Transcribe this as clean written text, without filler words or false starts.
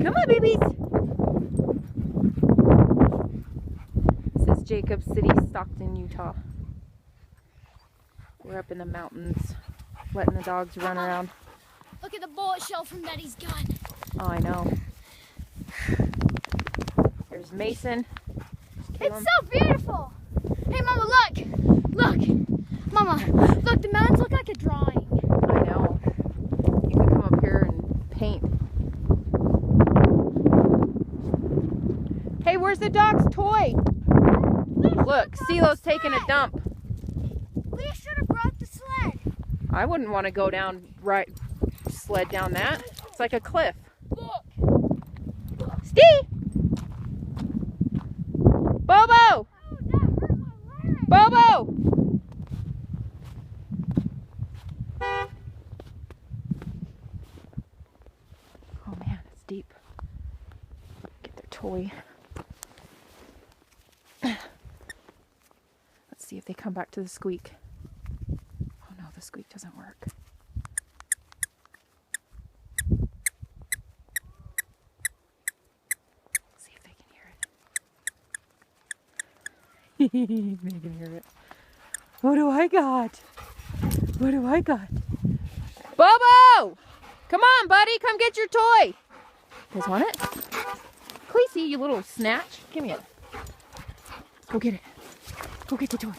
Come on, babies. This is Jacob City, Stockton, Utah. We're up in the mountains, letting the dogs run around. Look at the bullet shell from Daddy's gun. Oh, I know. There's Mason. It's so beautiful. Hey, Mama, look. Look. Mama, look, the mountains look like a drawing. I know. You can come up here and paint. Hey, where's the dog's toy? Look, CeeLo's taking a dump. We should have brought the sled. I wouldn't want to go down sled down that. It's like a cliff. Look. Steve! Bobo! Oh, that hurt my leg. Bobo! Oh man, it's deep. Get their toy. Let's see if they come back to the squeak. Oh no, the squeak doesn't work. See if they can hear it. They can hear it. What do I got? What do I got? Bobo! Come on, buddy, come get your toy. You guys want it? Cleese, you little snatch. Give me it. Go get it. Go get the toy.